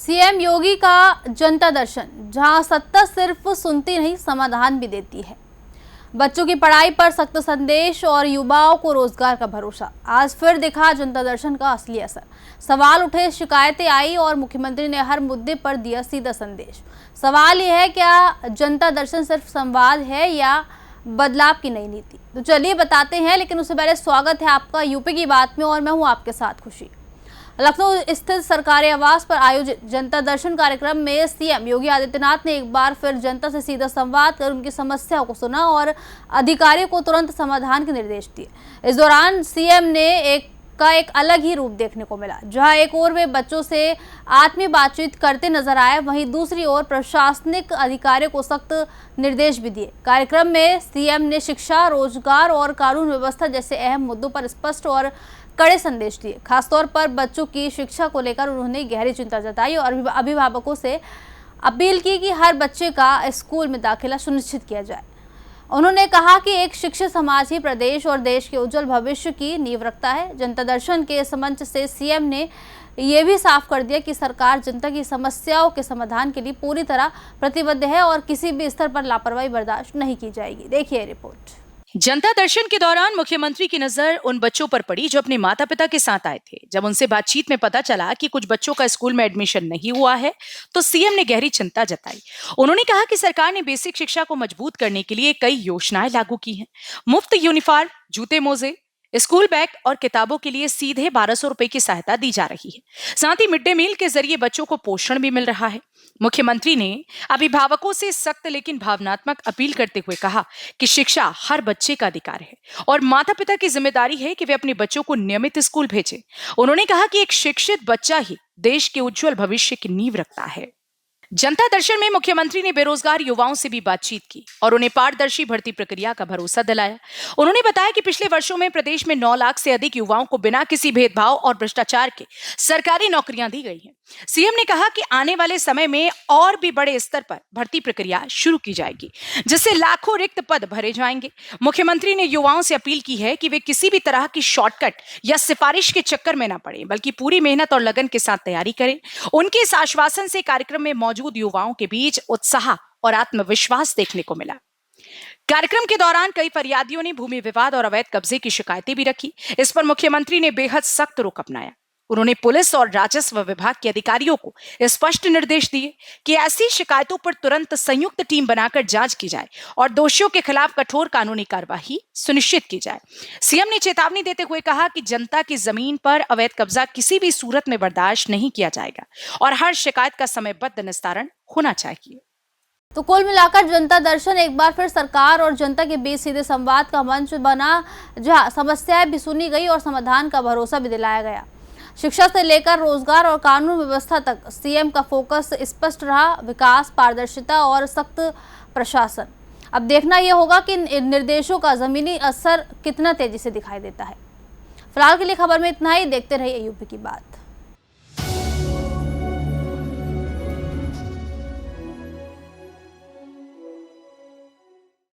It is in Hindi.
सीएम योगी का जनता दर्शन, जहां सत्ता सिर्फ सुनती नहीं समाधान भी देती है। बच्चों की पढ़ाई पर सख्त संदेश और युवाओं को रोजगार का भरोसा। आज फिर दिखा जनता दर्शन का असली असर। सवाल उठे, शिकायतें आई और मुख्यमंत्री ने हर मुद्दे पर दिया सीधा संदेश। सवाल यह है, क्या जनता दर्शन सिर्फ संवाद है या बदलाव की नई नीति? तो चलिए बताते हैं, लेकिन उससे पहले स्वागत है आपका यूपी की बात में और मैं हूं आपके साथ खुशी। लखनऊ स्थित सरकारी आवास पर आयोजित जनता दर्शन कार्यक्रम में सीएम योगी आदित्यनाथ ने एक बार फिर जनता से सीधा संवाद कर उनकी समस्याओं को सुना और अधिकारियों को तुरंत समाधान के निर्देश दिए। इस दौरान सीएम ने एक अलग ही रूप देखने को मिला, जहां एक ओर वे बच्चों से आत्मीय बातचीत करते नजर आए, वहीं दूसरी ओर प्रशासनिक अधिकारियों को सख्त निर्देश भी दिए। कार्यक्रम में सीएम ने शिक्षा, रोजगार और कानून व्यवस्था जैसे अहम मुद्दों पर स्पष्ट और कड़े संदेश दिए। खासतौर पर बच्चों की शिक्षा को लेकर उन्होंने गहरी चिंता जताई और अभिभावकों से अपील की कि हर बच्चे का स्कूल में दाखिला सुनिश्चित किया जाए। उन्होंने कहा कि एक शिक्षित समाज ही प्रदेश और देश के उज्जवल भविष्य की नींव रखता है। जनता दर्शन के इस मंच से सीएम ने यह भी साफ कर दिया कि सरकार जनता की समस्याओं के समाधान के लिए पूरी तरह प्रतिबद्ध है और किसी भी स्तर पर लापरवाही बर्दाश्त नहीं की जाएगी। देखिए रिपोर्ट। जनता दर्शन के दौरान मुख्यमंत्री की नजर उन बच्चों पर पड़ी जो अपने माता पिता के साथ आए थे। जब उनसे बातचीत में पता चला कि कुछ बच्चों का स्कूल में एडमिशन नहीं हुआ है, तो सीएम ने गहरी चिंता जताई। उन्होंने कहा कि सरकार ने बेसिक शिक्षा को मजबूत करने के लिए कई योजनाएं लागू की हैं। मुफ्त यूनिफॉर्म, जूते मोजे, स्कूल बैग और किताबों के लिए सीधे 1200 रुपए की सहायता दी जा रही है। साथ ही मिड डे मील के जरिए बच्चों को पोषण भी मिल रहा है। मुख्यमंत्री ने अभिभावकों से सख्त लेकिन भावनात्मक अपील करते हुए कहा कि शिक्षा हर बच्चे का अधिकार है और माता पिता की जिम्मेदारी है कि वे अपने बच्चों को नियमित स्कूल भेजें। उन्होंने कहा कि एक शिक्षित बच्चा ही देश के उज्जवल भविष्य की नींव रखता है। जनता दर्शन में मुख्यमंत्री ने बेरोजगार युवाओं से भी बातचीत की और उन्हें पारदर्शी भर्ती प्रक्रिया का भरोसा दिलाया। उन्होंने बताया कि पिछले वर्षों में प्रदेश में 9 लाख से अधिक युवाओं को बिना किसी भेदभाव और भ्रष्टाचार के सरकारी नौकरियां दी गई हैं। सीएम ने कहा कि आने वाले समय में और भी बड़े स्तर पर भर्ती प्रक्रिया शुरू की जाएगी, जिससे लाखों रिक्त पद भरे जाएंगे। मुख्यमंत्री ने युवाओं से अपील की है कि वे किसी भी तरह की शॉर्टकट या सिफारिश के चक्कर में ना पड़े, बल्कि पूरी मेहनत और लगन के साथ तैयारी करें। उनके इस आश्वासन से कार्यक्रम में मौजूद युवाओं के बीच उत्साह और आत्मविश्वास देखने को मिला। कार्यक्रम के दौरान कई फरियादियों ने भूमि विवाद और अवैध कब्जे की शिकायतें भी रखी। इस पर मुख्यमंत्री ने बेहद सख्त रुख अपनाया। उन्होंने पुलिस और राजस्व विभाग के अधिकारियों को स्पष्ट निर्देश दिए कि ऐसी शिकायतों पर तुरंत संयुक्त टीम बनाकर जांच की जाए और दोषियों के खिलाफ कठोर कानूनी कार्यवाही सुनिश्चित की जाए। सीएम ने चेतावनी देते हुए कहा कि जनता की जमीन पर अवैध कब्जा किसी भी सूरत में बर्दाश्त नहीं किया जाएगा और हर शिकायत का समयबद्ध निस्तारण होना चाहिए। तो कुल मिलाकर जनता दर्शन एक बार फिर सरकार और जनता के बीच सीधे संवाद का मंच बना, जहां समस्याएं भी सुनी गई और समाधान का भरोसा भी दिलाया गया। शिक्षा से लेकर रोजगार और कानून व्यवस्था तक सीएम का फोकस स्पष्ट रहा। विकास, पारदर्शिता और सख्त प्रशासन। अब देखना यह होगा कि निर्देशों का जमीनी असर कितना तेजी से दिखाई देता है। फिलहाल के लिए खबर में इतना ही। देखते रहिए यूपी की बात।